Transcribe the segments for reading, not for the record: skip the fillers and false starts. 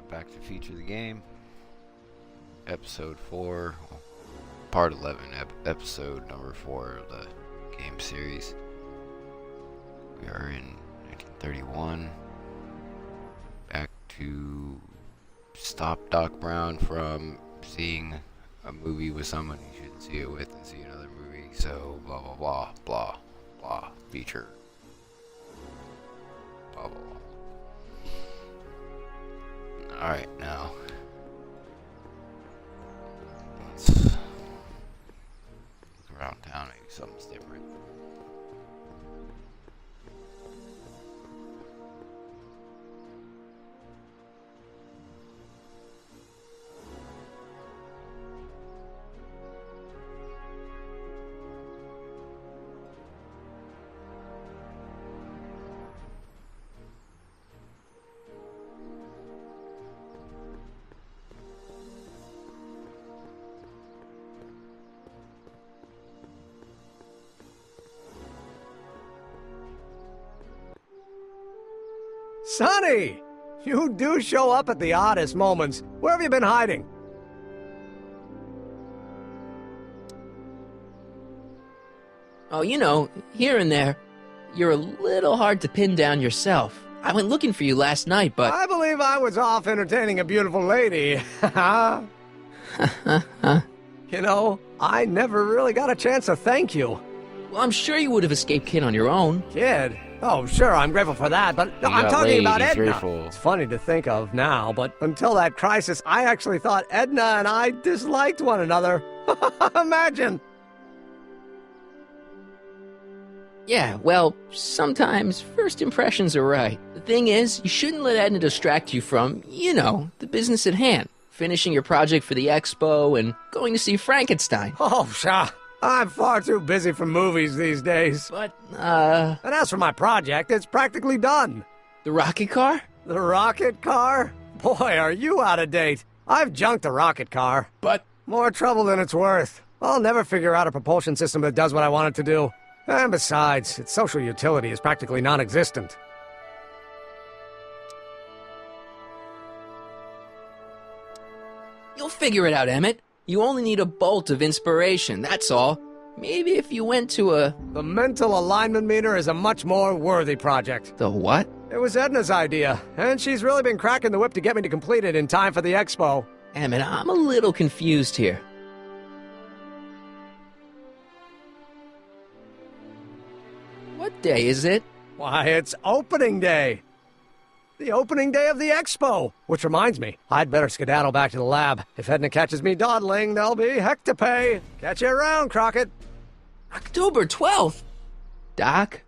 back to feature the game. Episode 4, part 11, episode number 4 of the game series. We are in 1931. Back to stop Doc Brown from seeing a movie with someone he shouldn't see it with and see another movie. So blah blah blah blah blah feature. Blah blah blah. Alright, now let's look around town, maybe something's different. Sonny! You do show up at the oddest moments. Where have you been hiding? Oh, you know, here and there. You're a little hard to pin down yourself. I went looking for you last night, but... I believe I was off entertaining a beautiful lady. You know, I never really got a chance to thank you. Well, I'm sure you would have escaped Kid on your own. Kid? Oh, sure, I'm grateful for that, but no, I'm talking laid, about he's Edna. grateful. It's funny to think of now, but until that crisis, I actually thought Edna and I disliked one another. Imagine! Yeah, well, sometimes first impressions are right. The thing is, you shouldn't let Edna distract you from, you know, the business at hand. Finishing your project for the expo and going to see Frankenstein. Oh, pshaw. I'm far too busy for movies these days. But, And as for my project, it's practically done. the rocket car? The rocket car? Boy, are you out of date. I've junked the rocket car. But... More trouble than it's worth. I'll never figure out a propulsion system that does what I want it to do. And besides, its social utility is practically non-existent. You'll figure it out, Emmett. You only need a bolt of inspiration, that's all. Maybe if you went to a... The mental alignment meter is a much more worthy project. The what? It was Edna's idea, and she's really been cracking the whip to get me to complete it in time for the expo. Emmett, I'm a little confused here. What day is it? Why, it's opening day. The opening day of the expo. Which reminds me, I'd better skedaddle back to the lab. If Edna catches me dawdling, there'll be heck to pay. Catch you around, Crockett. October 12th? Doc?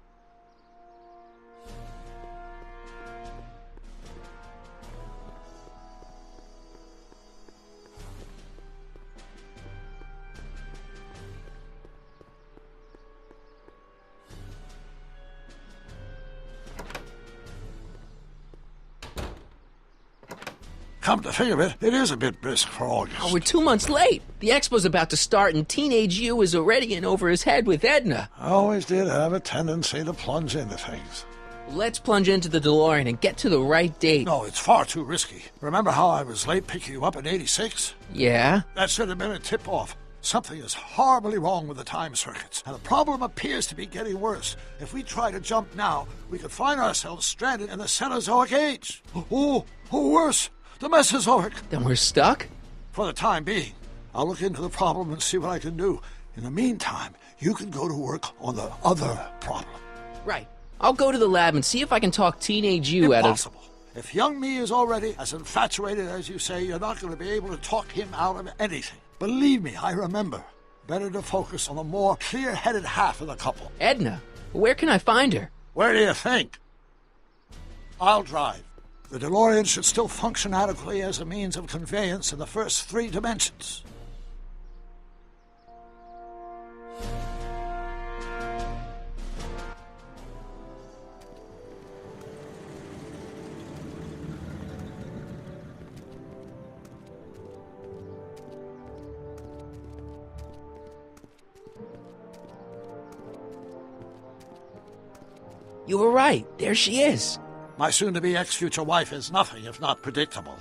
Come to think of it, it is a bit brisk for August. Oh, we're 2 months late. The expo's about to start and Teenage You is already in over his head with Edna. I always did have a tendency to plunge into things. Let's plunge into the DeLorean and get to the right date. No, it's far too risky. Remember how I was late picking you up in '86? Yeah? That should have been a tip-off. Something is horribly wrong with the time circuits, and the problem appears to be getting worse. If we try to jump now, we could find ourselves stranded in the Cenozoic Age. Oh, worse, the Mesozoic. Then we're stuck? For the time being, I'll look into the problem and see what I can do. In the meantime, you can go to work on the other problem. Right. I'll go to the lab and see if I can talk Teenage You out of... Impossible. If young me is already as infatuated as you say, you're not going to be able to talk him out of anything. Believe me, I remember. Better to focus on the more clear-headed half of the couple. Edna? Where can I find her? Where do you think? I'll drive. The DeLorean should still function adequately as a means of conveyance in the first 3 dimensions. You were right. There she is. My soon-to-be ex-future wife is nothing if not predictable.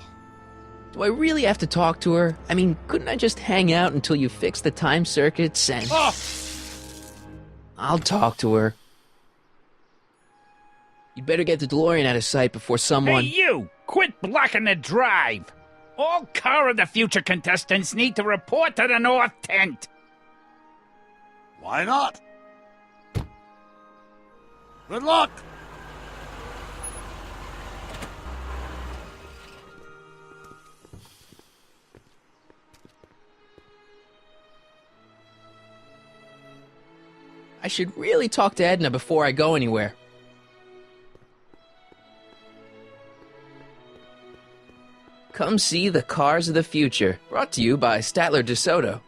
Do I really have to talk to her? I mean, couldn't I just hang out until you fix the time circuits and... Oh! I'll talk to her. You'd better get the DeLorean out of sight before someone... Hey, you! Quit blocking the drive! All Car of the Future contestants need to report to the North Tent! Why not? Good luck! I should really talk to Edna before I go anywhere. Come see the Cars of the Future, brought to you by Statler DeSoto.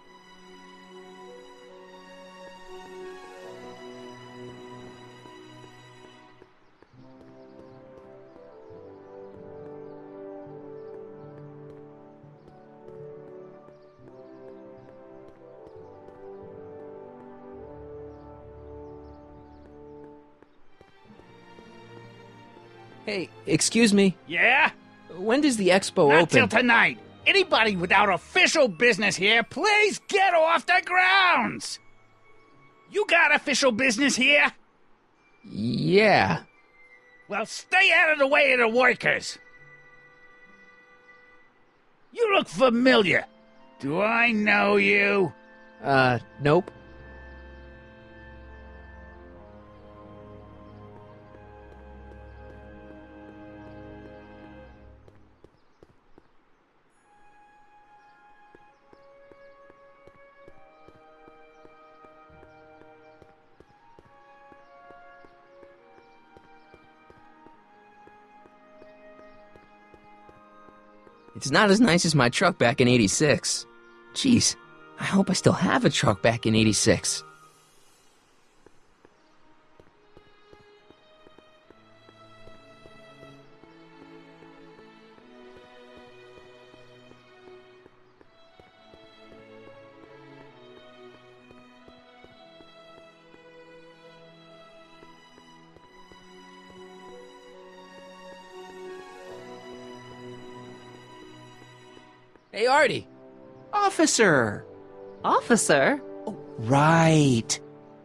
Hey, excuse me. Yeah? When does the expo Not open? till tonight. Anybody without official business here, please get off the grounds! You got official business here? Yeah. Well, stay out of the way of the workers. You look familiar. Do I know you? Nope. It's not as nice as my truck back in '86. Jeez, I hope I still have a truck back in '86. Hey, Artie. Officer! Officer, Right.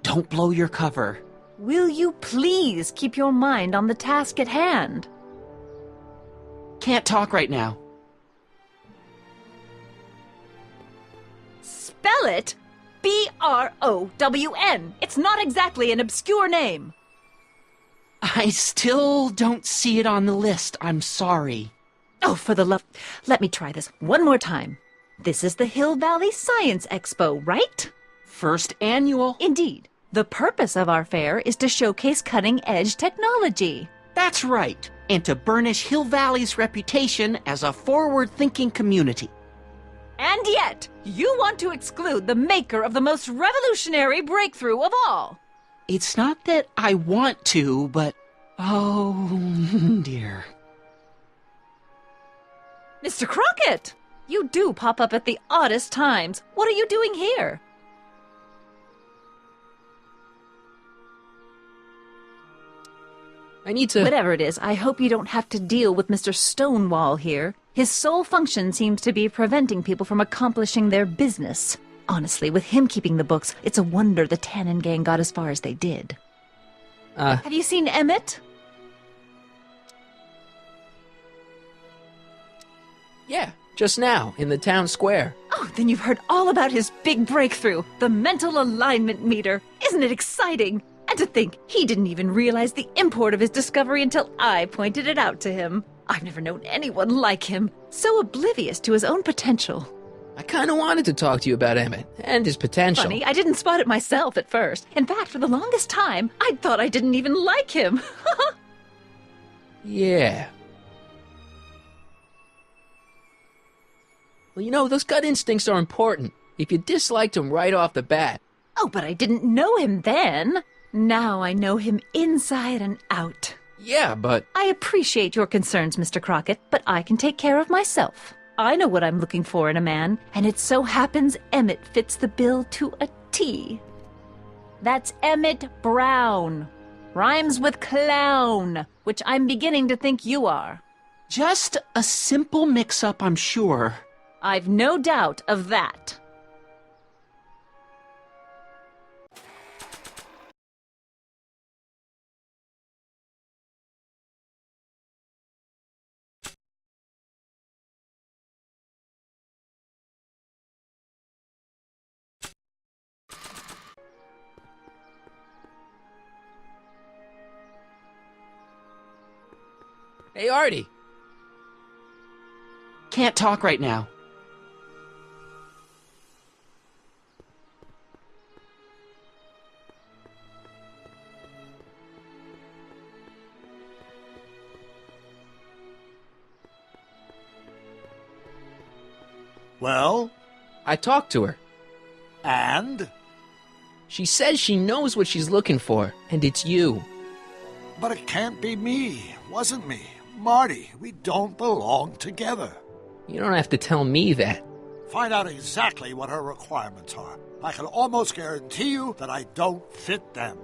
Don't blow your cover. will you please keep your mind on the task at hand? Can't talk right now. Spell it Brown. It's not exactly an obscure name. I still don't see it on the list. I'm sorry. Oh, for the love... Let me try this one more time. This is the Hill Valley Science Expo, right? First annual. Indeed. The purpose of our fair is to showcase cutting-edge technology. That's right. And to burnish Hill Valley's reputation as a forward-thinking community. And yet, you want to exclude the maker of the most revolutionary breakthrough of all. It's not that I want to, but... Oh, dear. Mr. Crockett! You do pop up at the oddest times. What are you doing here? I need to... Whatever it is, I hope you don't have to deal with Mr. Stonewall here. His sole function seems to be preventing people from accomplishing their business. Honestly, with him keeping the books, it's a wonder the Tannen gang got as far as they did. Have you seen Emmett? Yeah, just now, in the town square. Oh, then you've heard all about his big breakthrough, the mental alignment meter. Isn't it exciting? And to think, he didn't even realize the import of his discovery until I pointed it out to him. I've never known anyone like him, so oblivious to his own potential. I kind of wanted to talk to you about Emmett and his potential. Funny, I didn't spot it myself at first. In fact, for the longest time, I thought I didn't even like him. Yeah. Well, you know, those gut instincts are important. If you disliked him right off the bat. Oh, but I didn't know him then. Now I know him inside and out. Yeah, but... I appreciate your concerns, Mr. Crockett, but I can take care of myself. I know what I'm looking for in a man, and it so happens Emmett fits the bill to a T. That's Emmett Brown. Rhymes with clown, which I'm beginning to think you are. Just a simple mix-up, I'm sure. I've no doubt of that. Hey, Artie. Can't talk right now. Well, I talked to her. and? She says she knows what she's looking for, and it's you. But it can't be me. Wasn't me. Marty, we don't belong together. You don't have to tell me that. Find out exactly what her requirements are. I can almost guarantee you that I don't fit them.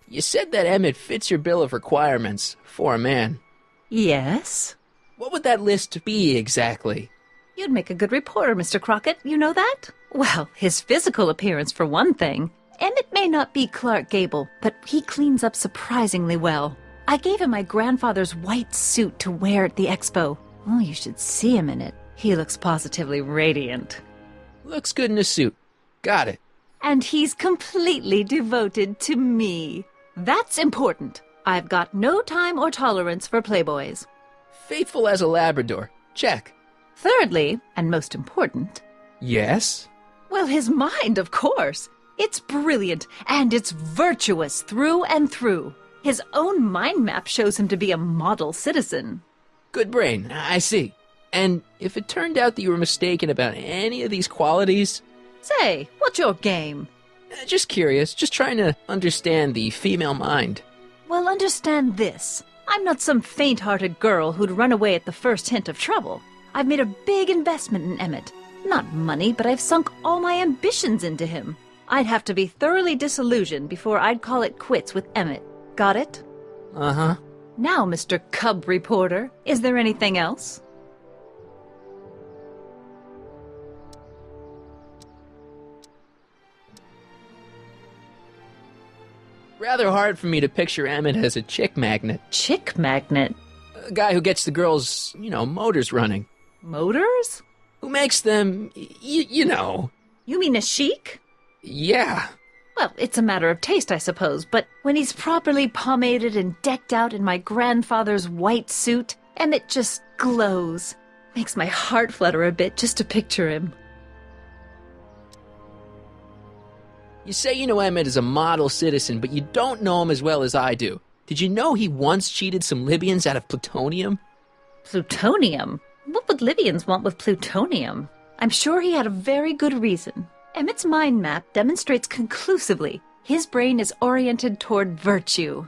You said that Emmett fits your bill of requirements for a man. Yes? What would that list be exactly? You'd make a good reporter, Mr. Crockett, you know that? Well, his physical appearance for one thing. Emmett may not be Clark Gable, but he cleans up surprisingly well. I gave him my grandfather's white suit to wear at the expo. Oh, you should see him in it. He looks positively radiant. Looks good in a suit. Got it. And he's completely devoted to me. That's important. I've got no time or tolerance for playboys. Faithful as a Labrador. Check. Thirdly, and most important, Yes? well, his mind, of course. It's brilliant, and it's virtuous through and through. His own mind map shows him to be a model citizen. Good brain. I see. And if it turned out that you were mistaken about any of these qualities, Say, what's your game? just curious, just trying to understand the female mind. Well, understand this. I'm not some faint-hearted girl who'd run away at the first hint of trouble. I've made a big investment in Emmett. Not money, but I've sunk all my ambitions into him. I'd have to be thoroughly disillusioned before I'd call it quits with Emmett. Got it? Uh-huh. Now, Mr. Cub Reporter, is there anything else? Rather hard for me to picture Emmett as a chick magnet. Chick magnet? A guy who gets the girls, motors running. Motors? Who makes them, you know. You mean a chic? Yeah. Well, it's a matter of taste, I suppose, but when he's properly pomaded and decked out in my grandfather's white suit, Emmett just glows. Makes my heart flutter a bit just to picture him. You say you know Emmett is a model citizen, but you don't know him as well as I do. Did you know he once cheated some Libyans out of plutonium? Plutonium? What would Libyans want with plutonium? I'm sure he had a very good reason. Emmett's mind map demonstrates conclusively his brain is oriented toward virtue.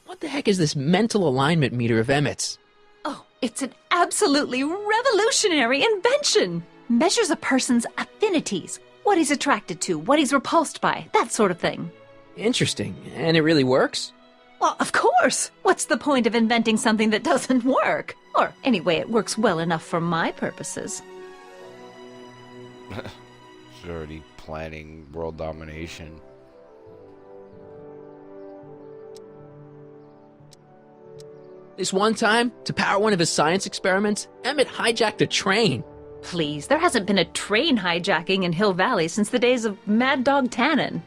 What the heck is this mental alignment meter of Emmett's? Oh, it's an absolutely revolutionary invention! Measures a person's affinities, what he's attracted to, what he's repulsed by, that sort of thing. Interesting. And it really works? Well, of course! What's the point of inventing something that doesn't work? Or, anyway, it works well enough for my purposes. She's already planning world domination. This one time, to power one of his science experiments, Emmett hijacked a train. Please, there hasn't been a train hijacking in Hill Valley since the days of Mad Dog Tannen.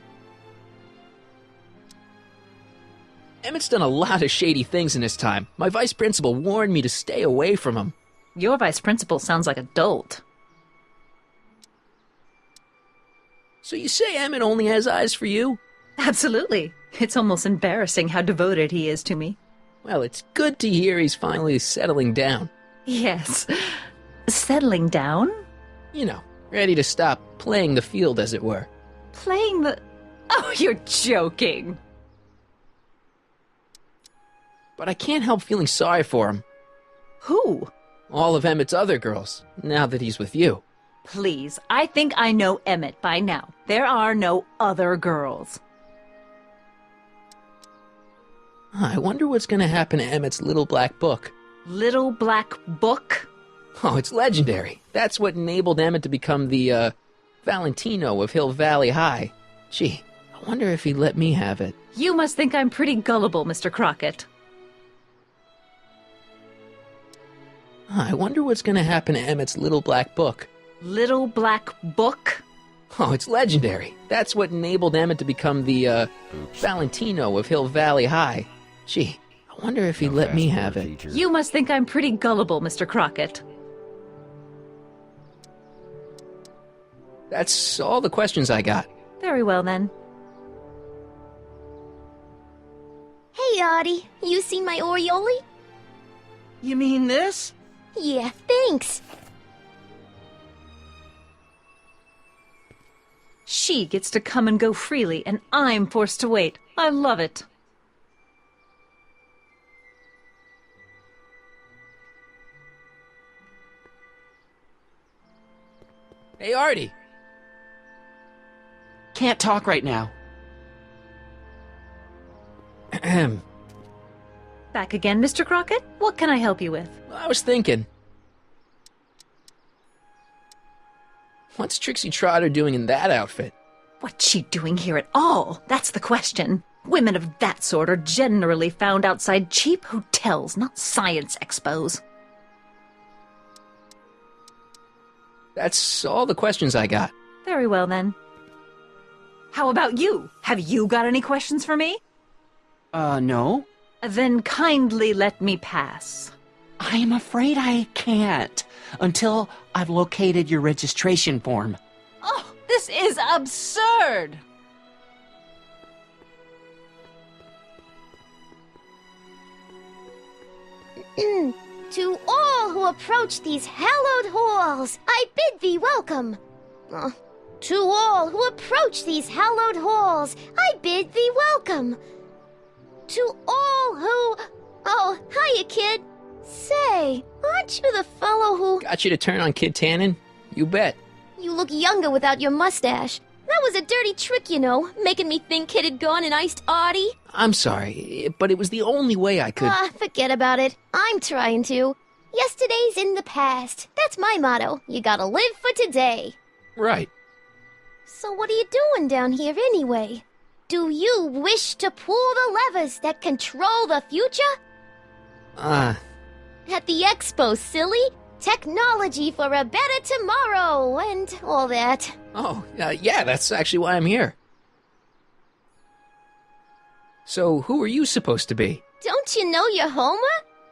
Emmett's done a lot of shady things in his time. My vice principal warned me to stay away from him. Your vice principal sounds like a dolt. So you say Emmett only has eyes for you? Absolutely. It's almost embarrassing how devoted he is to me. Well, it's good to hear he's finally settling down. Yes. Settling down? You know, ready to stop playing the field, as it were. Playing the... Oh, you're joking. But I can't help feeling sorry for him. Who? All of Emmett's other girls, now that he's with you. Please, I think I know Emmett by now. There are no other girls. I wonder what's going to happen to Emmett's little black book. Little Black Book? Oh, it's legendary. That's what enabled Emmett to become the, Valentino of Hill Valley High. Gee, I wonder if he'd let me have it. You must think I'm pretty gullible, Mr. Crockett. I wonder what's going to happen to Emmett's little black book. Little Black Book? Oh, it's legendary. That's what enabled Emmett to become the, Valentino of Hill Valley High. Gee, I wonder if he'd let me have it. You must think I'm pretty gullible, Mr. Crockett. That's all the questions I got. Very well, then. Hey, Artie. You seen my Oriole? You mean this? Yeah, thanks. She gets to come and go freely, and I'm forced to wait. I love it. Hey, Artie. Can't talk right now. Ahem. Back again, Mr. Crockett? What can I help you with? I was thinking. What's Trixie Trotter doing in that outfit? What's she doing here at all? That's the question. Women of that sort are generally found outside cheap hotels, not science expos. That's all the questions I got. Very well, then. How about you? Have you got any questions for me? No. Then kindly let me pass. I am afraid I can't until I've located your registration form. Oh, this is absurd! To all who approach these hallowed halls, I bid thee welcome. To all who approach these hallowed halls, I bid thee welcome. To all who... Oh, hiya, kid. Say, aren't you the fellow who... Got you to turn on Kid Tannen? You bet. You look younger without your mustache. That was a dirty trick, you know, making me think Kid had gone and iced Artie. I'm sorry, but it was the only way I could... Forget about it. I'm trying to. Yesterday's in the past. That's my motto. You gotta live for today. Right. So what are you doing down here anyway? Do you wish to pull the levers that control the future? At the expo, silly. Technology for a better tomorrow, and all that. Oh, yeah, that's actually why I'm here. So, who are you supposed to be? Don't you know your Homer?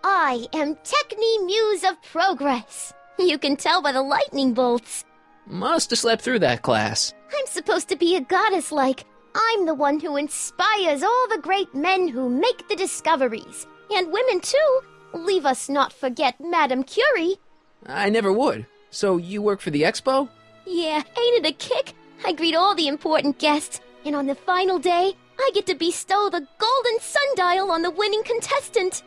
I am Techni Muse of Progress. You can tell by the lightning bolts. Must have slept through that class. I'm supposed to be a goddess-like. I'm the one who inspires all the great men who make the discoveries. And women, too. Leave us not forget Madame Curie. I never would. So, you work for the expo? Yeah, ain't it a kick? I greet all the important guests, and on the final day, I get to bestow the golden sundial on the winning contestant.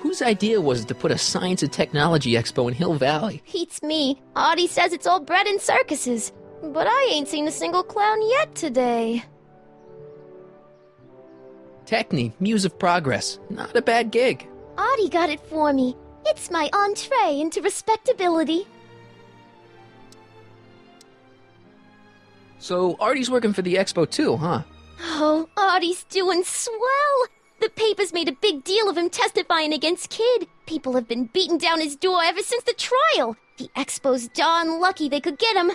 Whose idea was it to put a science and technology expo in Hill Valley? Beats me. Artie says it's all bred in circuses. But I ain't seen a single clown yet today. Techni, Muse of Progress. Not a bad gig. Artie got it for me. It's my entree into respectability. So, Artie's working for the expo too, huh? Oh, Artie's doing swell. The papers made a big deal of him testifying against Kid. People have been beating down his door ever since the trial. The expo's darn lucky they could get him.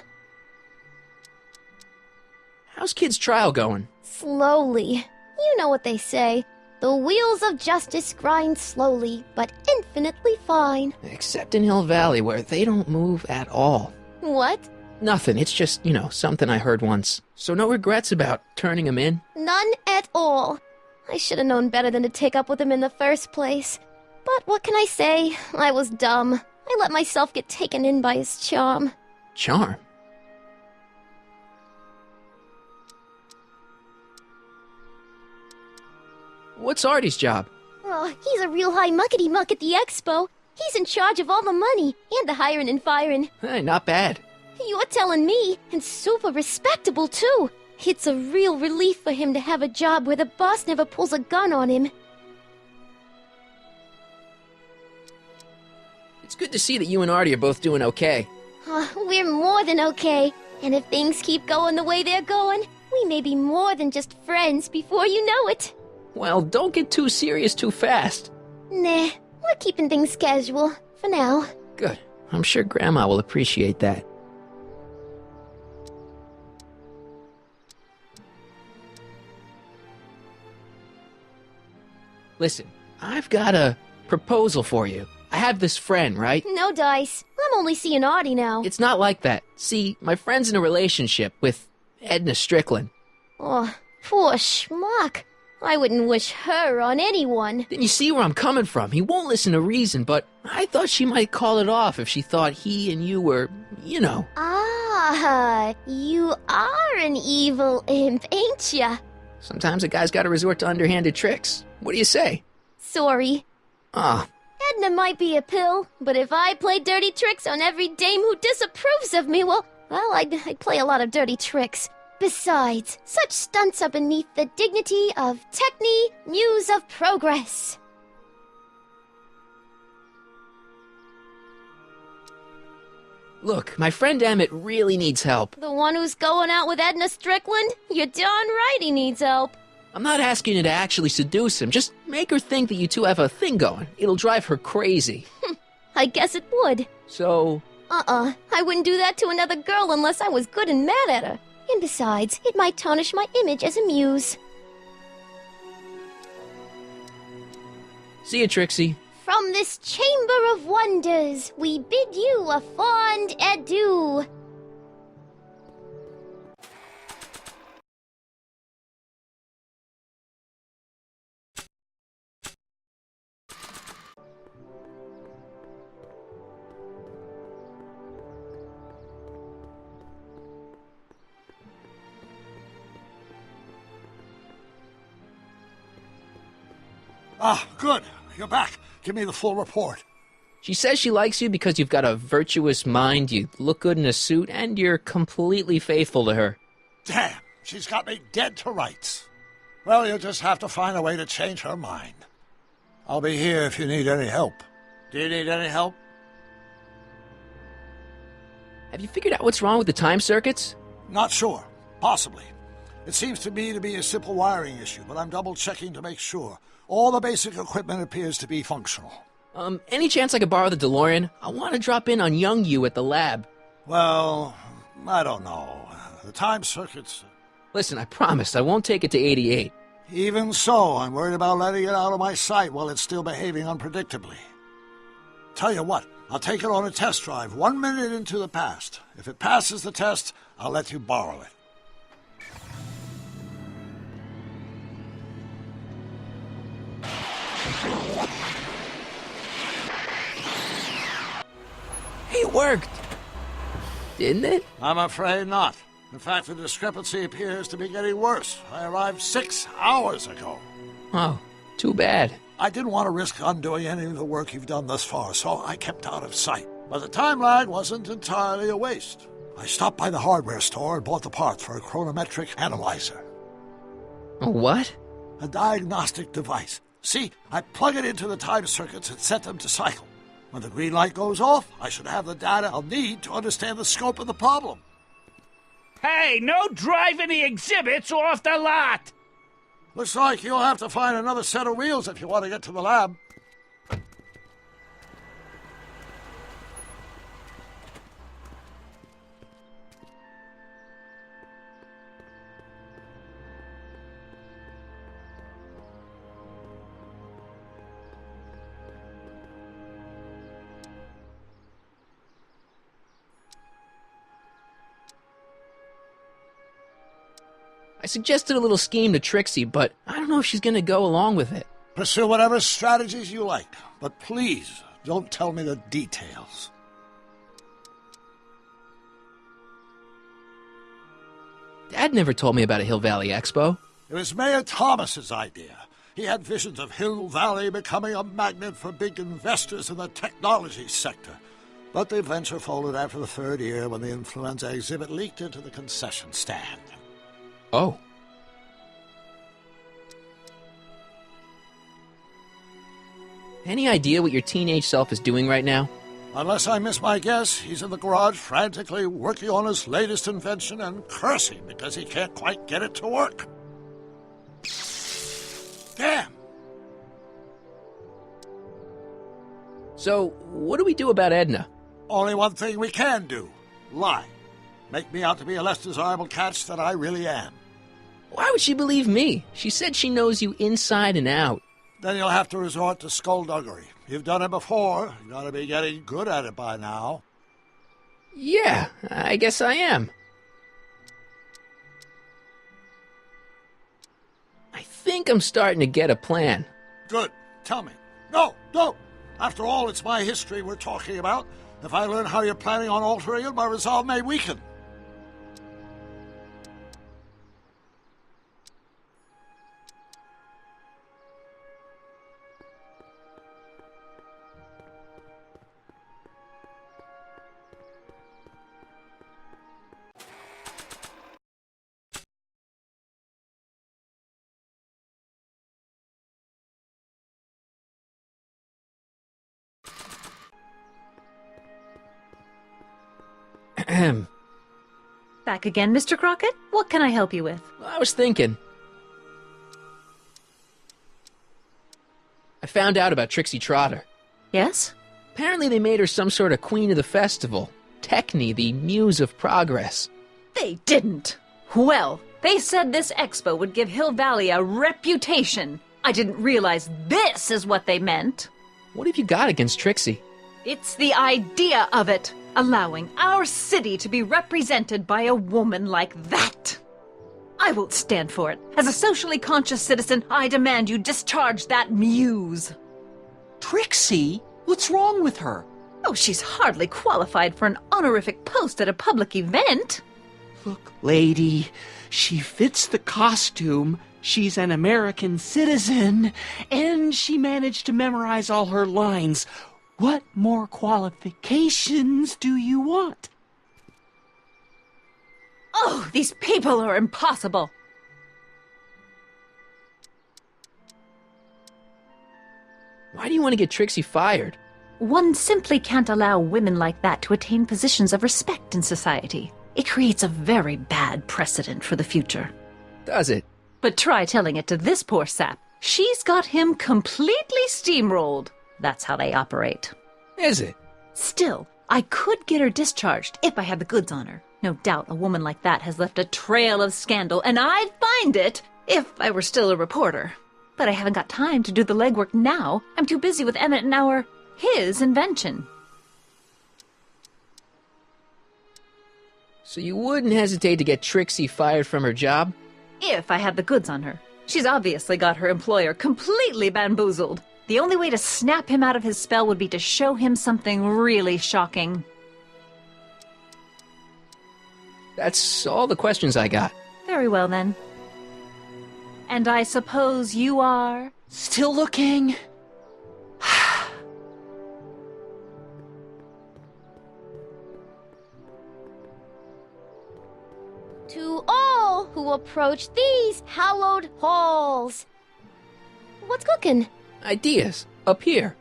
How's Kid's trial going? Slowly. You know what they say. The wheels of justice grind slowly, but infinitely fine. Except in Hill Valley, where they don't move at all. What? Nothing, it's just, something I heard once. So no regrets about turning him in? None at all. I should have known better than to take up with him in the first place. But what can I say? I was dumb. I let myself get taken in by his charm. Charm? What's Artie's job? Oh, he's a real high muckety-muck at the expo. He's in charge of all the money, and the hiring and firing. Hey, not bad. You're telling me, and super respectable, too. It's a real relief for him to have a job where the boss never pulls a gun on him. It's good to see that you and Artie are both doing okay. We're more than okay. And if things keep going the way they're going, we may be more than just friends before you know it. Well, don't get too serious too fast. Nah, we're keeping things casual, for now. Good. I'm sure Grandma will appreciate that. Listen, I've got a proposal for you. I have this friend, right? No dice. I'm only seeing Audie now. It's not like that. See, my friend's in a relationship with Edna Strickland. Oh, poor schmuck. I wouldn't wish her on anyone. Then you see where I'm coming from. He won't listen to reason, but I thought she might call it off if she thought he and you were, you know. Ah, you are an evil imp, ain't ya? Sometimes a guy's gotta resort to underhanded tricks. What do you say? Sorry. Ah, Edna might be a pill, but if I play dirty tricks on every dame who disapproves of me, well, I'd play a lot of dirty tricks. Besides, such stunts are beneath the dignity of Techne, Muse of Progress. look, my friend Emmett really needs help. The one who's going out with Edna Strickland? You're darn right he needs help. I'm not asking you to actually seduce him. Just make her think that you two have a thing going. It'll drive her crazy. I guess it would. So, I wouldn't do that to another girl unless I was good and mad at her. And besides, it might tarnish my image as a muse. see you, Trixie. From this chamber of wonders, we bid you a fond adieu. Ah, good. You're back. Give me the full report. She says she likes you because you've got a virtuous mind, you look good in a suit, and you're completely faithful to her. Damn, she's got me dead to rights. Well, you'll just have to find a way to change her mind. I'll be here if you need any help. Do you need any help? Have you figured out what's wrong with the time circuits? Not sure. Possibly. It seems to me to be a simple wiring issue, but I'm double-checking to make sure. All the basic equipment appears to be functional. Any chance I could borrow the DeLorean? I want to drop in on young you at the lab. Well, I don't know. The time circuits... Listen, I promise I won't take it to 88. Even so, I'm worried about letting it out of my sight while it's still behaving unpredictably. Tell you what, I'll take it on a test drive 1 minute into the past. If it passes the test, I'll let you borrow it. It worked! Didn't it? I'm afraid not. In fact, the discrepancy appears to be getting worse. I arrived 6 hours ago. Oh, too bad. I didn't want to risk undoing any of the work you've done thus far, so I kept out of sight. But the time lag wasn't entirely a waste. I stopped by the hardware store and bought the parts for a chronometric analyzer. A what? A diagnostic device. See, I plug it into the time circuits and set them to cycle. When the green light goes off, I should have the data I'll need to understand the scope of the problem. Hey, no driving the exhibits off the lot! Looks like you'll have to find another set of wheels if you want to get to the lab. I suggested a little scheme to Trixie, but I don't know if she's gonna go along with it. Pursue whatever strategies you like, but please don't tell me the details. Dad never told me about a Hill Valley Expo. It was Mayor Thomas's idea. He had visions of Hill Valley becoming a magnet for big investors in the technology sector. But the venture folded after the third year when the influenza exhibit leaked into the concession stand. Oh. Any idea what your teenage self is doing right now? Unless I miss my guess, he's in the garage frantically working on his latest invention and cursing because he can't quite get it to work. Damn! So, what do we do about Edna? Only one thing we can do. Lie. Make me out to be a less desirable catch than I really am. Why would she believe me? She said she knows you inside and out. Then you'll have to resort to skullduggery. You've done it before. You've got to be getting good at it by now. Yeah, I guess I am. I think I'm starting to get a plan. Good. Tell me. No, don't. After all, it's my history we're talking about. If I learn how you're planning on altering it, my resolve may weaken. Back again, Mr. Crockett? What can I help you with? Well, I was thinking. I found out about Trixie Trotter. Yes? Apparently they made her some sort of queen of the festival. Techne, the muse of progress. They didn't. Well, they said this expo would give Hill Valley a reputation. I didn't realize this is what they meant. What have you got against Trixie? It's the idea of it. Allowing our city to be represented by a woman like that. I won't stand for it. As a socially conscious citizen, I demand you discharge that muse. Trixie? What's wrong with her? Oh, she's hardly qualified for an honorific post at a public event. Look, lady, she fits the costume. She's an American citizen, and she managed to memorize all her lines. What more qualifications do you want? Oh, these people are impossible. Why do you want to get Trixie fired? One simply can't allow women like that to attain positions of respect in society. It creates a very bad precedent for the future. Does it? But try telling it to this poor sap. She's got him completely steamrolled. That's how they operate. Is it? Still, I could get her discharged if I had the goods on her. No doubt a woman like that has left a trail of scandal, and I'd find it if I were still a reporter. But I haven't got time to do the legwork now. I'm too busy with Emmett and his invention. So you wouldn't hesitate to get Trixie fired from her job? If I had the goods on her. She's obviously got her employer completely bamboozled. The only way to snap him out of his spell would be to show him something really shocking. That's all the questions I got. Very well, then. And I suppose you are? Still looking? To all who approach these hallowed halls. What's cooking? Ideas. Up here.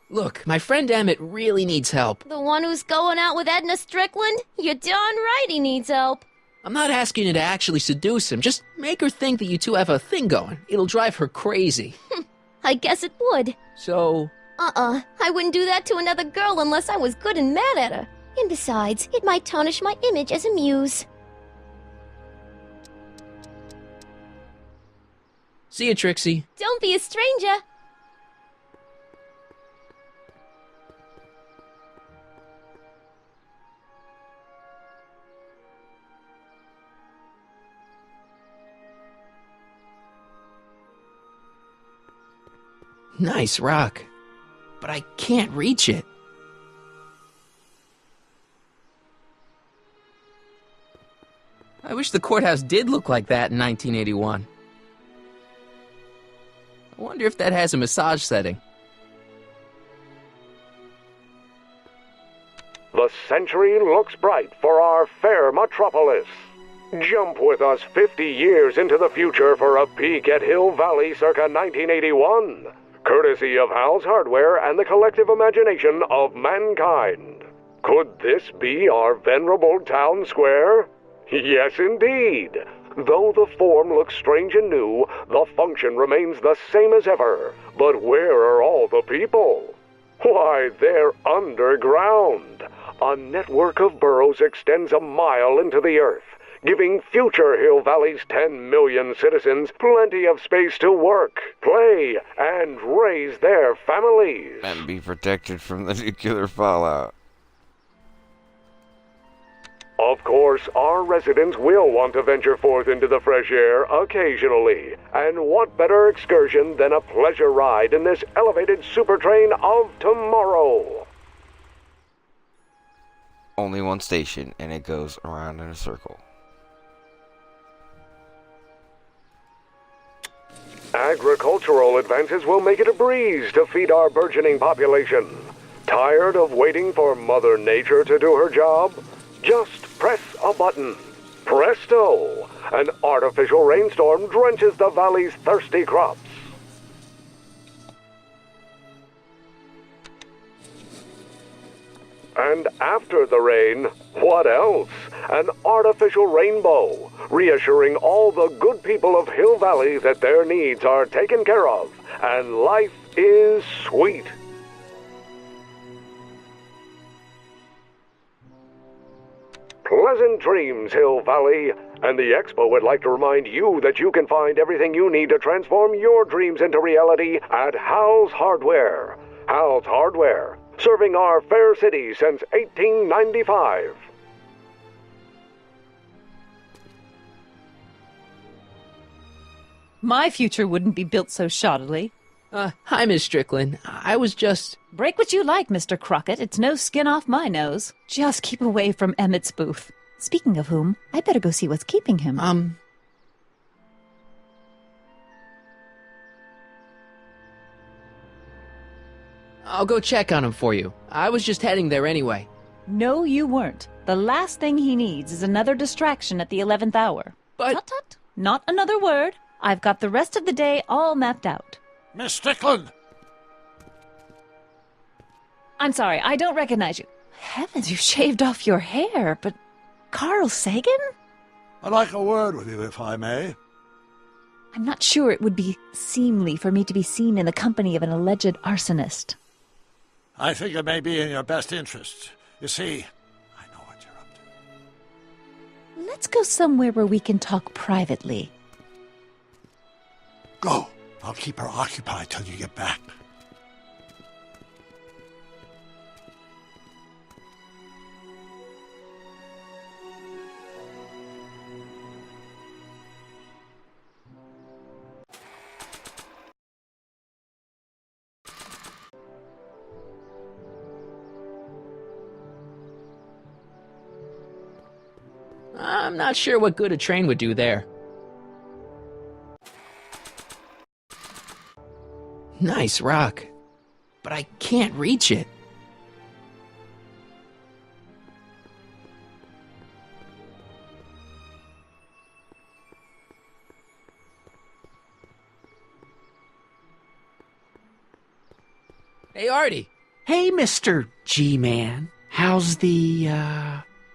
Look, my friend Emmett really needs help. The one who's going out with Edna Strickland? You're darn right he needs help. I'm not asking you to actually seduce him. Just make her think that you two have a thing going. It'll drive her crazy. I guess it would. So... I wouldn't do that to another girl unless I was good and mad at her. And besides, it might tarnish my image as a muse. See you, Trixie. Don't be a stranger. Nice rock. But I can't reach it. I wish the courthouse did look like that in 1981. I wonder if that has a massage setting. The century looks bright for our fair metropolis. Jump with us 50 years into the future for a peek at Hill Valley circa 1981, courtesy of Hal's Hardware and the collective imagination of mankind. Could this be our venerable town square? Yes, indeed. Though the form looks strange and new, the function remains the same as ever. But where are all the people? Why, they're underground. A network of burrows extends a mile into the earth, giving future Hill Valley's 10 million citizens plenty of space to work, play, and raise their families. And be protected from the nuclear fallout. Of course, our residents will want to venture forth into the fresh air occasionally. And what better excursion than a pleasure ride in this elevated super train of tomorrow? Only one station, and it goes around in a circle. Agricultural advances will make it a breeze to feed our burgeoning population. Tired of waiting for Mother Nature to do her job? Just press a button. Presto! An artificial rainstorm drenches the valley's thirsty crops. And after the rain, what else? An artificial rainbow, reassuring all the good people of Hill Valley that their needs are taken care of, and life is sweet. Pleasant dreams, Hill Valley. And the Expo would like to remind you that you can find everything you need to transform your dreams into reality at Hal's Hardware. Hal's Hardware, serving our fair city since 1895. My future wouldn't be built so shoddily. Hi, Miss Strickland. I was just... Break what you like, Mr. Crockett. It's no skin off my nose. Just keep away from Emmett's booth. Speaking of whom, I better go see what's keeping him. I'll go check on him for you. I was just heading there anyway. No, you weren't. The last thing he needs is another distraction at the 11th hour. But... Tut tut. Not another word. I've got the rest of the day all mapped out. Miss Strickland! I'm sorry, I don't recognize you. Heavens, you shaved off your hair, but... Carl Sagan? I'd like a word with you, if I may. I'm not sure it would be seemly for me to be seen in the company of an alleged arsonist. I think it may be in your best interests. You see, I know what you're up to. Let's go somewhere where we can talk privately. Go. I'll keep her occupied till you get back. I'm not sure what good a train would do there. Nice rock. But I can't reach it. Hey, Artie. Hey, Mr. G-Man. How's the,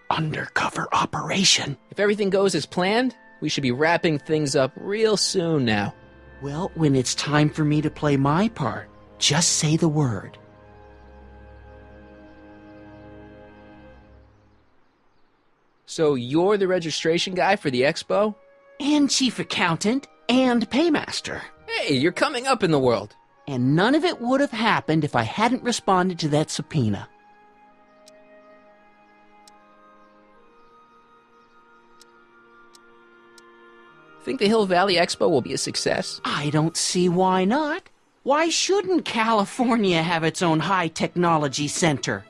undercover operation? If everything goes as planned, we should be wrapping things up real soon now. Well, when it's time for me to play my part, just say the word. So you're the registration guy for the expo? And chief accountant and paymaster. Hey, you're coming up in the world. And none of it would have happened if I hadn't responded to that subpoena. Think the Hill Valley Expo will be a success? I don't see why not. Why shouldn't California have its own high-technology center?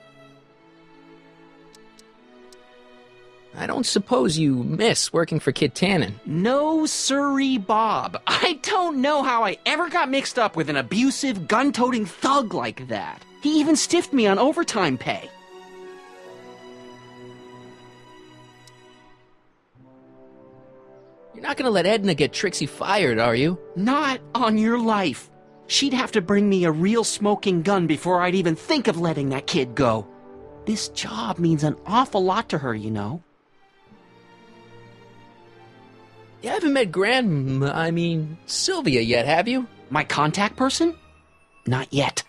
I don't suppose you miss working for Kid Tannen. No siree, Bob. I don't know how I ever got mixed up with an abusive, gun-toting thug like that. He even stiffed me on overtime pay. You're not gonna let Edna get Trixie fired, are you? Not on your life. She'd have to bring me a real smoking gun before I'd even think of letting that kid go. This job means an awful lot to her, you know. You haven't met Sylvia yet, have you? My contact person? Not yet.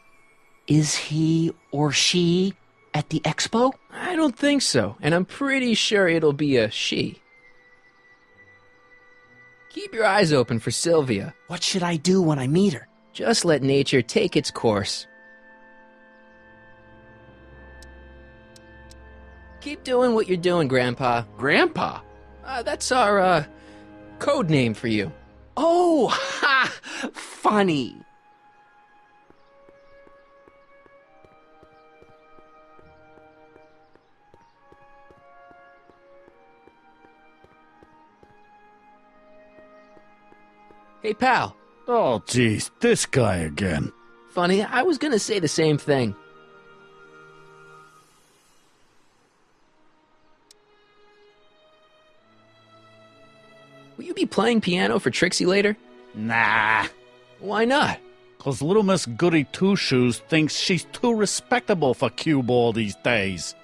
Is he or she at the expo? I don't think so, and I'm pretty sure it'll be a she. Keep your eyes open for Sylvia. What should I do when I meet her? Just let nature take its course. Keep doing what you're doing, Grandpa. Grandpa? That's our, code name for you. Oh, ha! Funny. Hey, pal. Oh, geez, this guy again. Funny, I was gonna say the same thing. Will you be playing piano for Trixie later? Nah, Why not? 'cause little Miss Goody Two-Shoes thinks she's too respectable for cue ball these days.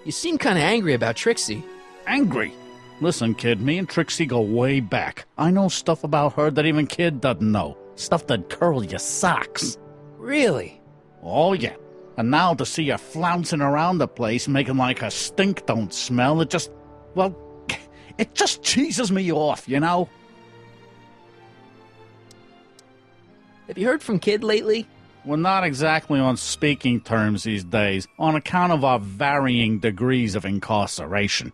You seem kinda angry about Trixie. Angry? Listen, kid, me and Trixie go way back. I know stuff about her that even Kid doesn't know. Stuff that curl your socks. Really? Oh, yeah. And now to see her flouncing around the place, making like her stink don't smell, it just cheeses me off, you know? Have you heard from Kid lately? We're not exactly on speaking terms these days, on account of our varying degrees of incarceration.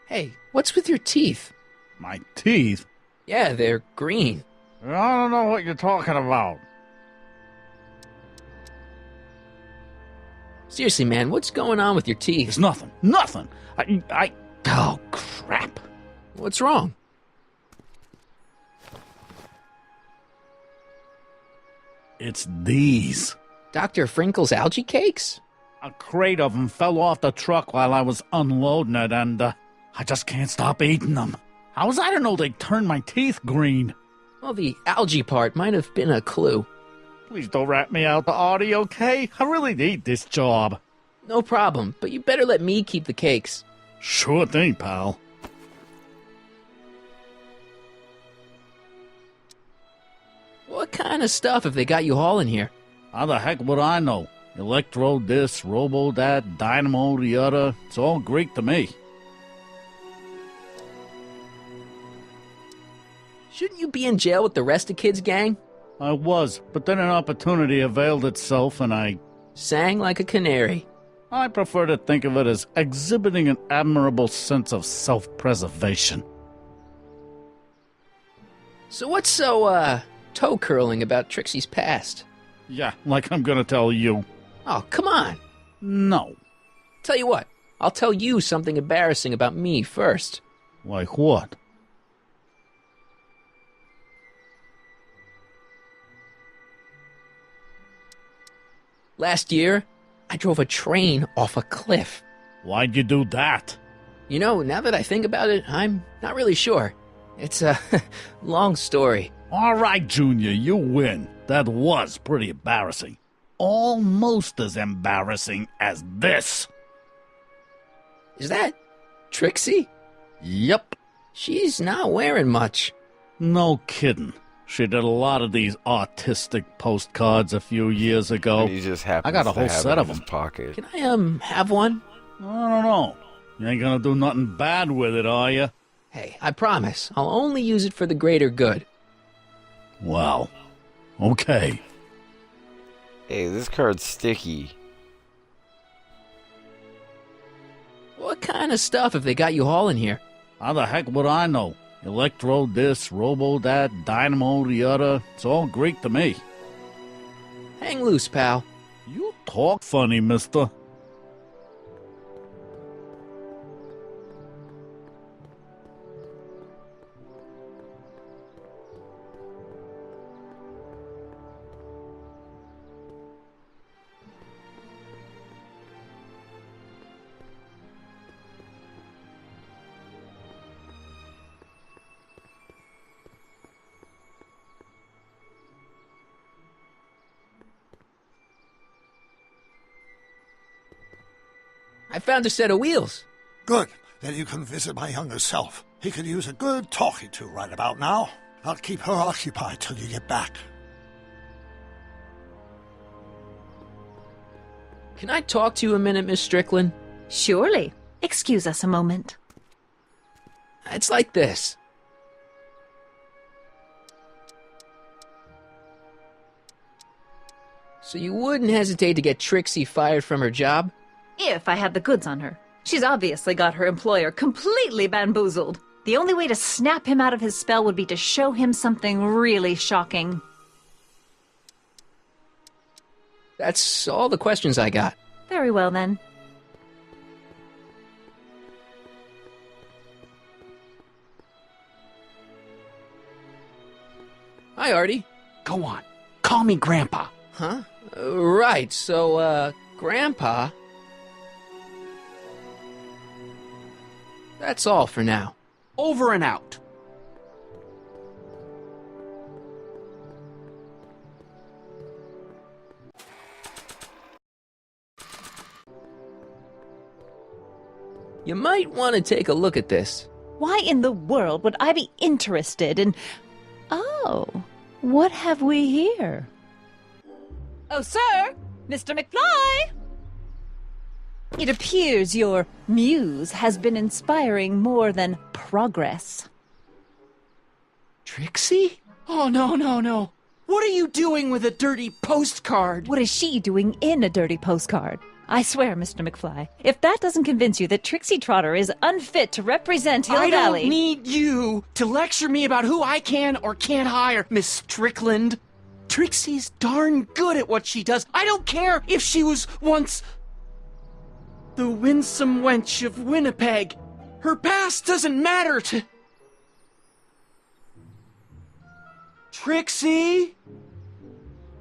Hey, what's with your teeth? My teeth? Yeah, they're green. I don't know what you're talking about. Seriously, man, what's going on with your teeth? It's nothing. Nothing. Oh, crap. What's wrong? It's these. Dr. Frinkle's algae cakes? A crate of them fell off the truck while I was unloading it, and I just can't stop eating them. How was I to know they'd turn my teeth green? Well, the algae part might have been a clue. Please don't rat me out the Artie, okay? I really need this job. No problem, but you better let me keep the cakes. Sure thing, pal. What kind of stuff have they got you hauling here? How the heck would I know? Electro this, robo that, dynamo the other. It's all Greek to me. Shouldn't you be in jail with the rest of Kid's gang? I was, but then an opportunity availed itself and I Sang like a canary. I prefer to think of it as exhibiting an admirable sense of self-preservation. So what's so, toe-curling about Trixie's past? Yeah, like I'm gonna tell you. Oh, come on. No. Tell you what, I'll tell you something embarrassing about me first. Like what? Last year, I drove a train off a cliff. Why'd you do that? You know, now that I think about it, I'm not really sure. It's a long story. All right, Junior, you win. That was pretty embarrassing. Almost as embarrassing as this. Is that Trixie? Yep. She's not wearing much. No kidding. She did a lot of these artistic postcards a few years ago. He just happens I got a to whole have set it of in his them. pocket. Can I, have one? I don't know. You ain't gonna do nothing bad with it, are you? Hey, I promise. I'll only use it for the greater good. Well, okay. Hey, this card's sticky. What kind of stuff have they got you hauling here? How the heck would I know? Electro this, robo that, dynamo the other. It's all Greek to me. Hang loose, pal. You talk funny, mister. I found a set of wheels. Good. Then you can visit my younger self. He could use a good talking to right about now. I'll keep her occupied till you get back. Can I talk to you a minute, Miss Strickland? Surely. Excuse us a moment. It's like this. So you wouldn't hesitate to get Trixie fired from her job? If I had the goods on her. She's obviously got her employer completely bamboozled. The only way to snap him out of his spell would be to show him something really shocking. That's all the questions I got. Very well, then. Hi, Artie. Go on. Call me Grandpa. Huh? Right, so, Grandpa... That's all for now. Over and out. You might want to take a look at this. Why in the world would I be interested in... Oh, what have we here? Oh, sir! Mr. McFly! It appears your muse has been inspiring more than progress. Trixie? Oh, no. What are you doing with a dirty postcard? What is she doing in a dirty postcard? I swear, Mr. McFly, if that doesn't convince you that Trixie Trotter is unfit to represent Hill I Valley... don't need you to lecture me about who I can or can't hire, Miss Strickland. Trixie's darn good at what she does. I don't care if she was once... the winsome wench of Winnipeg. Her past doesn't matter to... Trixie?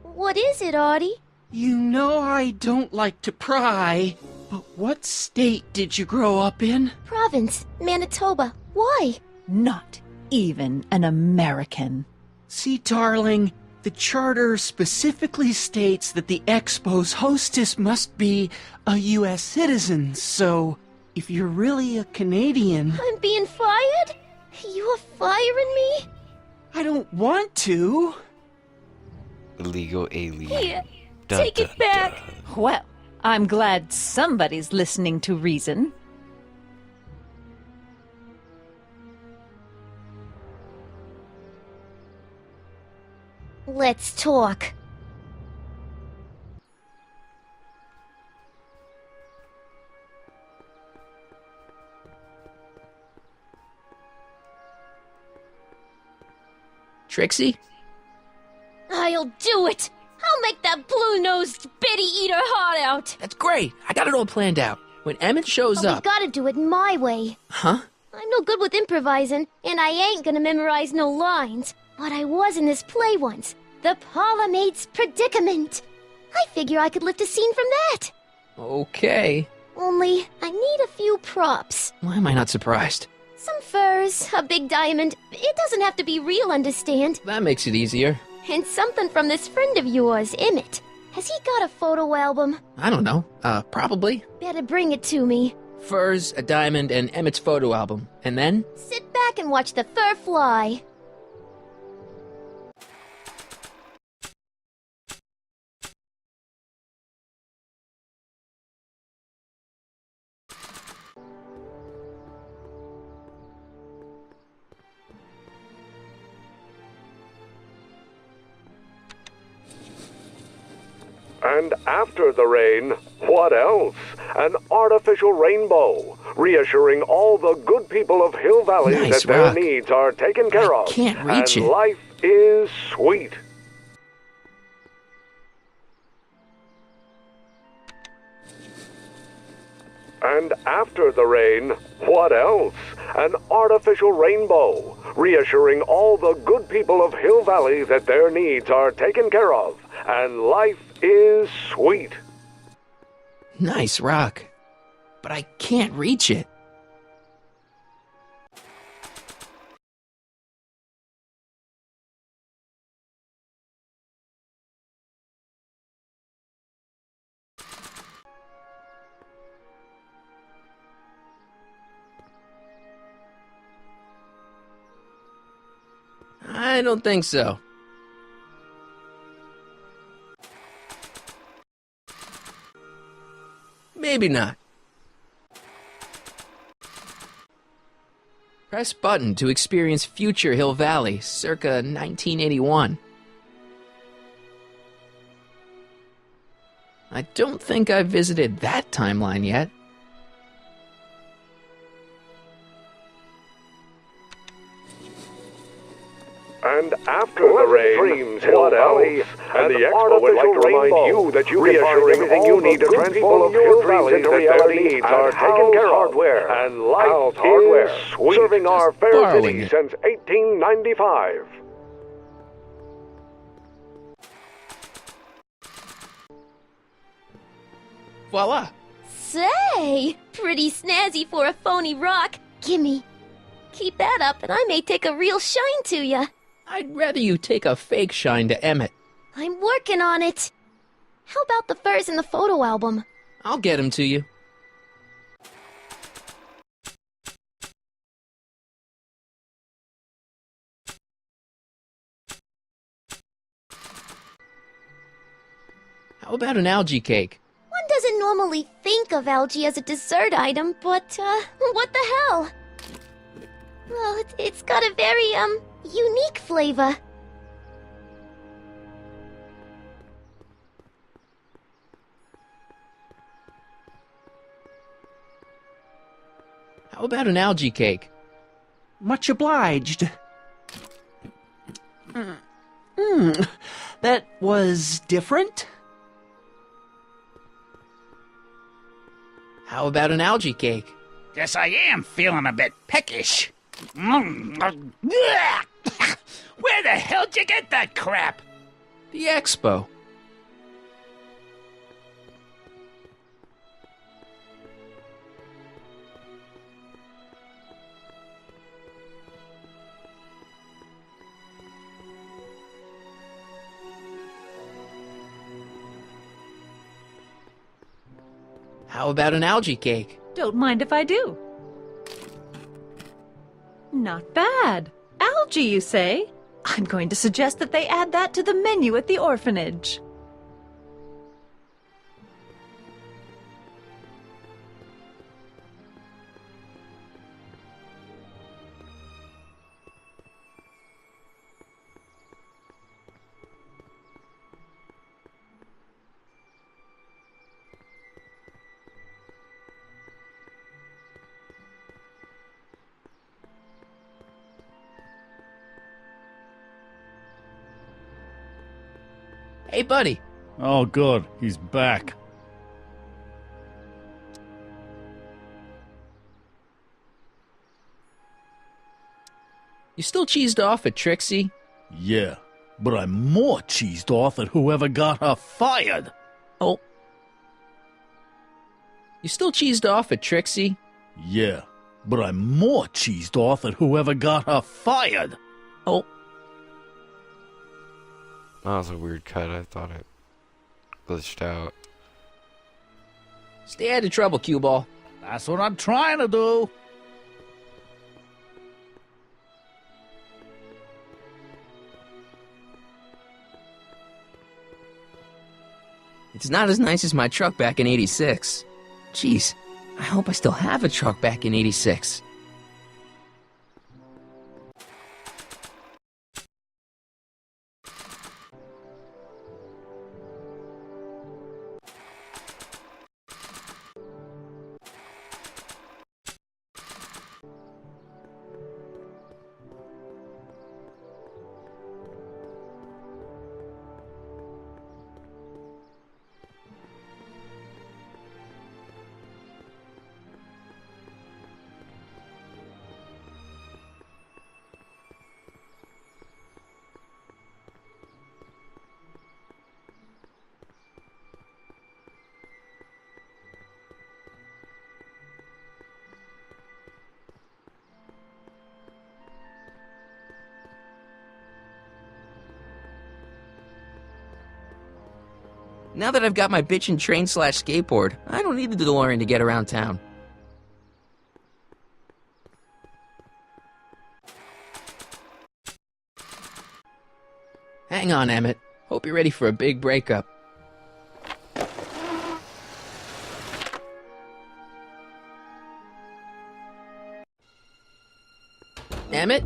What is it, Artie? You know I don't like to pry, but what state did you grow up in? Province, Manitoba. Why? Not even an American. See, darling, the charter specifically states that the Expo's hostess must be a U.S. citizen, so if you're really a Canadian... I'm being fired? You're firing me? I don't want to. Illegal alien. Here, Dun, take dun, it back. dun. Well, I'm glad somebody's listening to reason. Let's talk. Trixie? I'll do it! I'll make that blue-nosed bitty eat her heart out! That's great. I got it all planned out. When Emmett shows But we up... gotta do it my way. Huh? I'm no good with improvising, and I ain't gonna memorize no lines. But I was in this play once. The Parlourmaid's Predicament. I figure I could lift a scene from that. Okay. Only, I need a few props. Why am I not surprised? Some furs, a big diamond. It doesn't have to be real, understand? That makes it easier. And something from this friend of yours, Emmett. Has he got a photo album? I don't know. Probably. Better bring it to me. Furs, a diamond, and Emmett's photo album. And then? Sit back and watch the fur fly. And after the rain, what else? an artificial rainbow, reassuring all the good people of Hill Valley Nice that their rock. needs are taken care of. Can't reach and it. life is sweet. And after the rain, what else? An artificial rainbow, reassuring all the good people of Hill Valley that their needs are taken care of, and life is sweet. Nice rock. But I can't reach it. I don't think so. Maybe not. Press button to experience future Hill Valley, circa 1981. I don't think I've visited that timeline yet. And after the rain, dreams, what else? And the Expo would like to remind you that you can find everything you need to transport your dreams into reality. Needs are taken care of. Hardware and life is sweet. Serving our fair borrowing city it. since 1895. Voila! Say, pretty snazzy for a phony rock. Gimme. Keep that up and I may take a real shine to ya. I'd rather you take a fake shine to Emmett. I'm working on it. How about the furs in the photo album? I'll get him to you. How about an algae cake? One doesn't normally think of algae as a dessert item, but, what the hell? Well, it's got a very, unique flavor. How about an algae cake? Much obliged. That was different? How about an algae cake? Guess I am feeling a bit peckish. Where the hell'd you get that crap? The Expo. How about an algae cake? Don't mind if I do. Not bad. Algae, you say? I'm going to suggest that they add that to the menu at the orphanage. Hey, buddy. Oh, good. He's back. You still cheesed off at Trixie? Yeah, but I'm more cheesed off at whoever got her fired. Oh. You still cheesed off at Trixie? Yeah, but I'm more cheesed off at whoever got her fired. Oh. That was a weird cut. I thought it glitched out. Stay out of trouble, cue ball. That's what I'm trying to do. It's not as nice as my truck back in '86. Jeez, I hope I still have a truck back in '86. Now that I've got my bitchin' train/skateboard, I don't need the DeLorean to get around town. Hang on, Emmett. Hope you're ready for a big breakup. Emmett?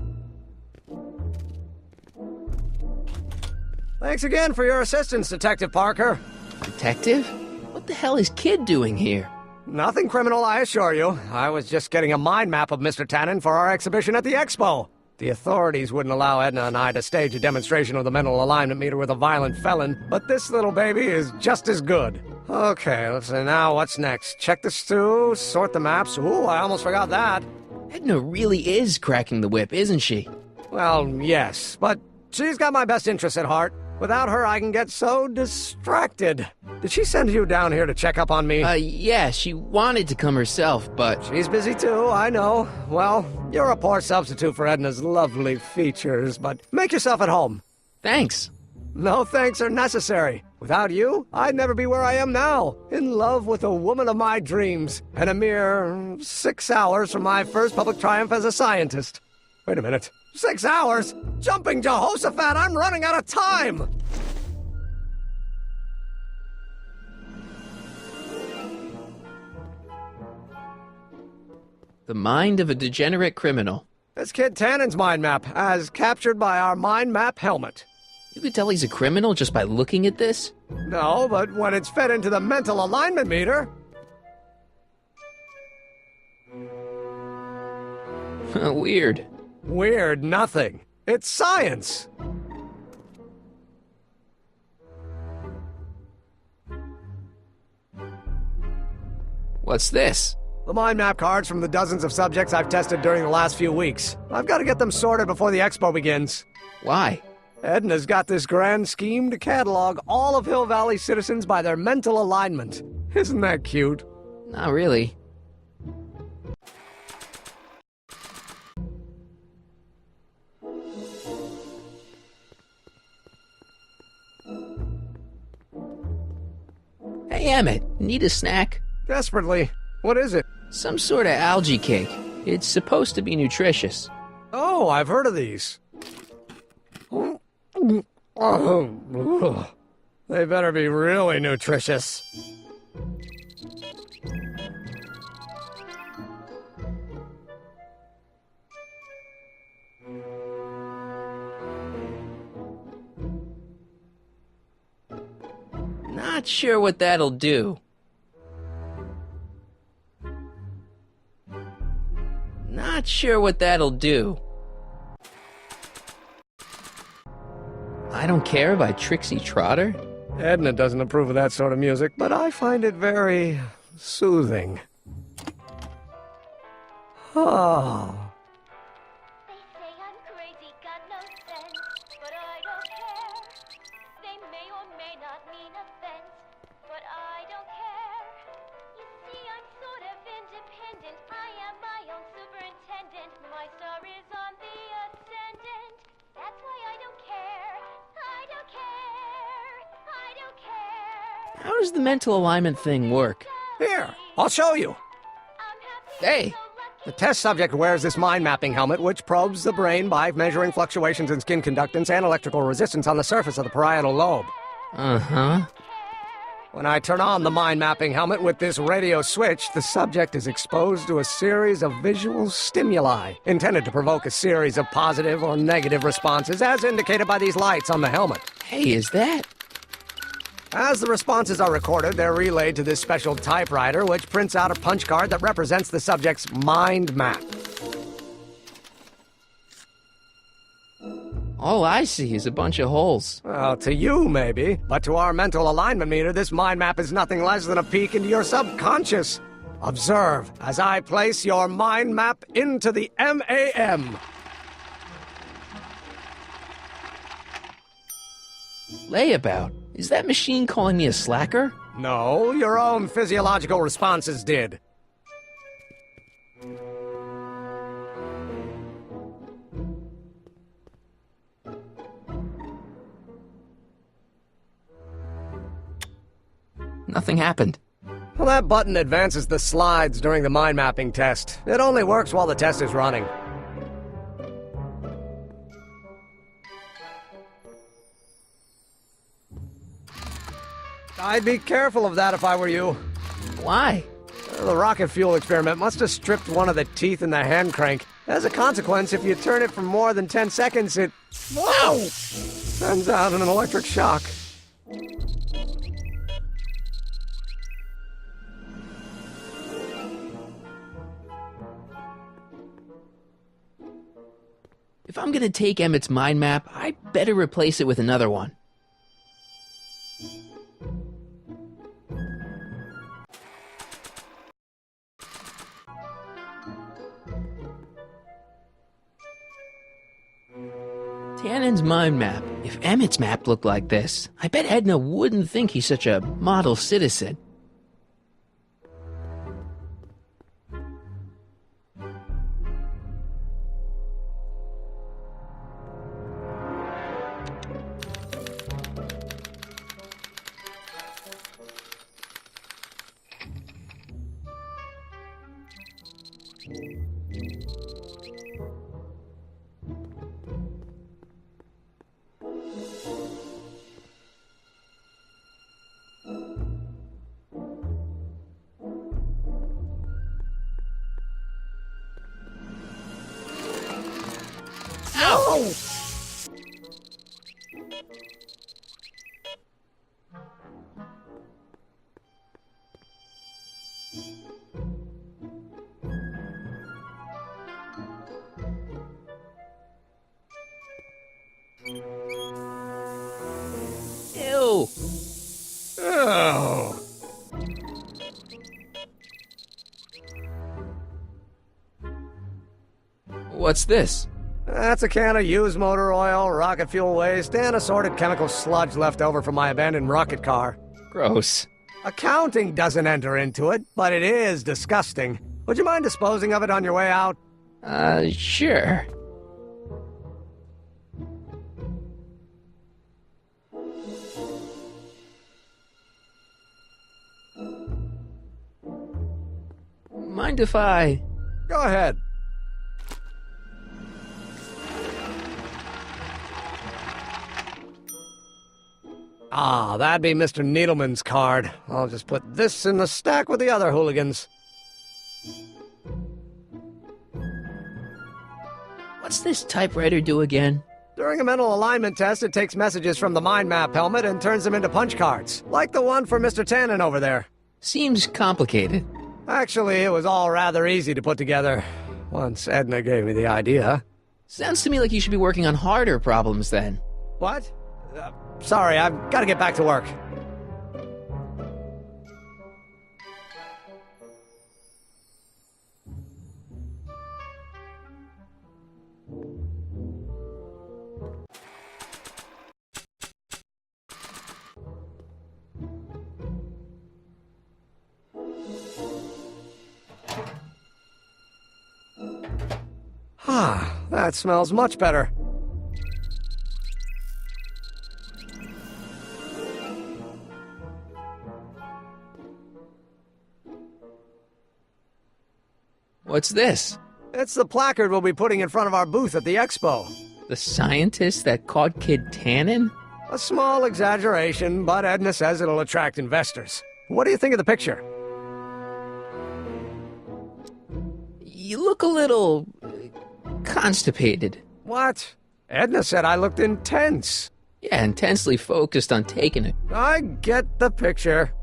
Thanks again for your assistance, Detective Parker. Detective? What the hell is Kid doing here? Nothing criminal, I assure you. I was just getting a mind map of Mr. Tannen for our exhibition at the Expo. The authorities wouldn't allow Edna and I to stage a demonstration of the mental alignment meter with a violent felon, but this little baby is just as good. Okay, let's see, now what's next? Check the stew, sort the maps. Ooh, I almost forgot that. Edna really is cracking the whip, isn't she? Well, yes, but she's got my best interests at heart. Without her, I can get so distracted. Did she send you down here to check up on me? Yeah, she wanted to come herself, but... She's busy too, I know. Well, you're a poor substitute for Edna's lovely features, but make yourself at home. Thanks. No thanks are necessary. Without you, I'd never be where I am now, in love with a woman of my dreams, and a mere 6 hours from my first public triumph as a scientist. Wait a minute. 6 hours? Jumping Jehoshaphat, I'm running out of time! The mind of a degenerate criminal. This Kid Tannen's mind map, as captured by our mind map helmet. You could tell he's a criminal just by looking at this? No, but when it's fed into the mental alignment meter... Weird. Weird nothing. It's science. What's this? The mind map cards from the dozens of subjects I've tested during the last few weeks. I've got to get them sorted before the expo begins. Why? Edna's got this grand scheme to catalog all of Hill Valley citizens by their mental alignment. Isn't that cute? Not really. Hey, Emmett, need a snack? Desperately. What is it? Some sort of algae cake. It's supposed to be nutritious. Oh, I've heard of these. Oh, they better be really nutritious. Not sure what that'll do. Not sure what that'll do. I Don't Care by Trixie Trotter? Edna doesn't approve of that sort of music, but I find it very soothing. Oh. They say I'm crazy, got no sense, but I don't care. They may or may not mean offense, but I don't care. You see, I'm sort of independent. I am my own superintendent. My star is on the ascendant. That's why I don't care. I don't care. I don't care. How does the mental alignment thing work? Here, I'll show you. Hey! The test subject wears this mind mapping helmet, which probes the brain by measuring fluctuations in skin conductance and electrical resistance on the surface of the parietal lobe. Uh-huh. When I turn on the mind mapping helmet with this radio switch, the subject is exposed to a series of visual stimuli intended to provoke a series of positive or negative responses, as indicated by these lights on the helmet. Hey, is that? As the responses are recorded, they're relayed to this special typewriter, which prints out a punch card that represents the subject's mind map. All I see is a bunch of holes. Well, to you, maybe. But to our mental alignment meter, this mind map is nothing less than a peek into your subconscious. Observe as I place your mind map into the MAM. Layabout. Is that machine calling me a slacker? No, your own physiological responses did. Nothing happened. Well, that button advances the slides during the mind mapping test. It only works while the test is running. I'd be careful of that if I were you. Why? The rocket fuel experiment must have stripped one of the teeth in the hand crank. As a consequence, if you turn it for more than 10 seconds, it... Whoa! Sends out an electric shock. If I'm gonna take Emmett's mind map, I better replace it with another one. Tannen's mind map. If Emmett's map looked like this, I bet Edna wouldn't think he's such a model citizen. Ew! Oh. What's this? That's a can of used motor oil, rocket fuel waste, and assorted chemical sludge left over from my abandoned rocket car. Gross. Accounting doesn't enter into it, but it is disgusting. Would you mind disposing of it on your way out? Sure. Mind if I... Go ahead. Ah, that'd be Mr. Needleman's card. I'll just put this in the stack with the other hooligans. What's this typewriter do again? During a mental alignment test, it takes messages from the mind map helmet and turns them into punch cards, like the one for Mr. Tannen over there. Seems complicated. Actually, it was all rather easy to put together, once Edna gave me the idea. Sounds to me like you should be working on harder problems then. What? Sorry, I've got to get back to work. Ah, that smells much better. What's this? It's the placard we'll be putting in front of our booth at the expo. The scientist that caught Kid Tannen? A small exaggeration, but Edna says it'll attract investors. What do you think of the picture? You look a little... constipated. What? Edna said I looked intense. Yeah, intensely focused on taking it. I get the picture.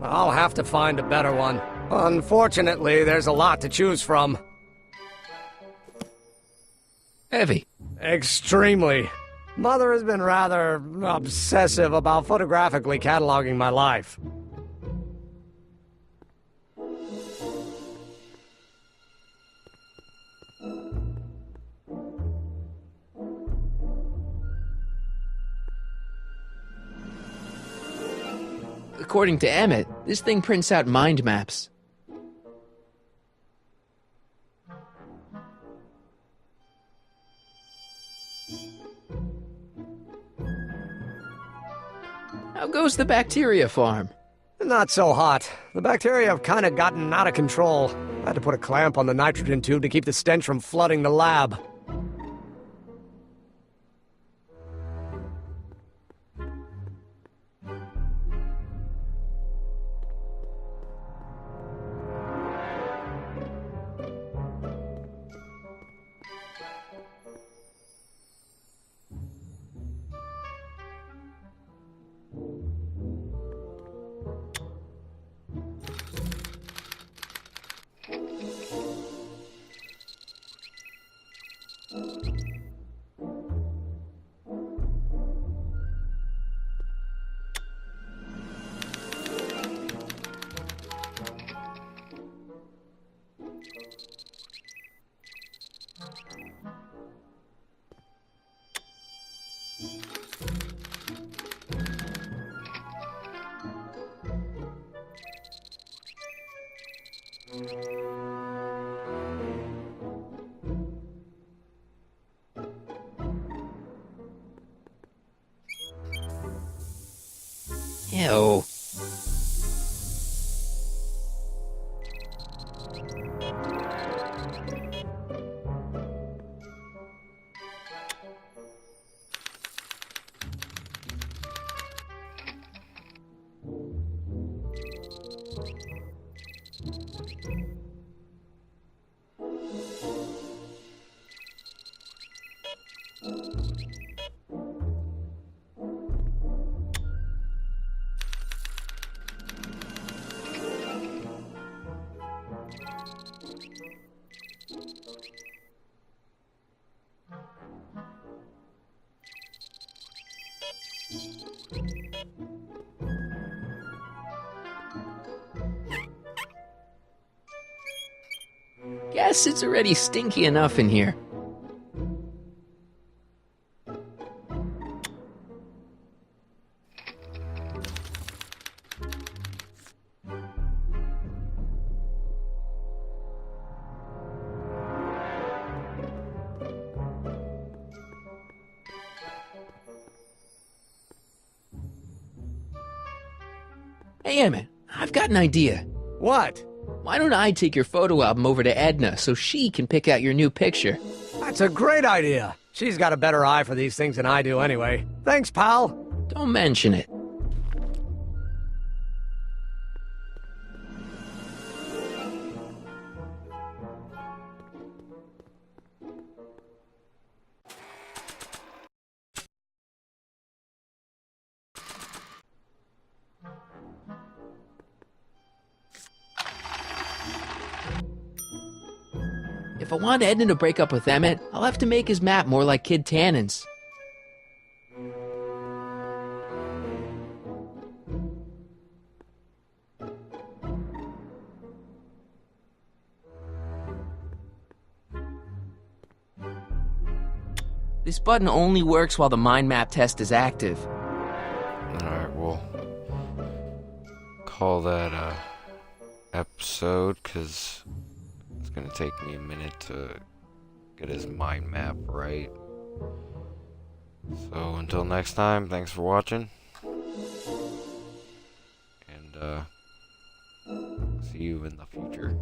I'll have to find a better one. Unfortunately, there's a lot to choose from. Heavy. Extremely. Mother has been rather obsessive about photographically cataloging my life. According to Emmett, this thing prints out mind maps. How goes the bacteria farm? Not so hot. The bacteria have kind of gotten out of control. I had to put a clamp on the nitrogen tube to keep the stench from flooding the lab. Ew. Guess it's already stinky enough in here. Hey, Emmett, I've got an idea. What? Why don't I take your photo album over to Edna so she can pick out your new picture? That's a great idea. She's got a better eye for these things than I do anyway. Thanks, pal. Don't mention it. If I want Edna to break up with Emmett, I'll have to make his map more like Kid Tannen's. This button only works while the mind map test is active. Alright, we'll call that a episode, because it's gonna take me a minute to get his mind map right. So until next time, thanks for watching. And see you in the future.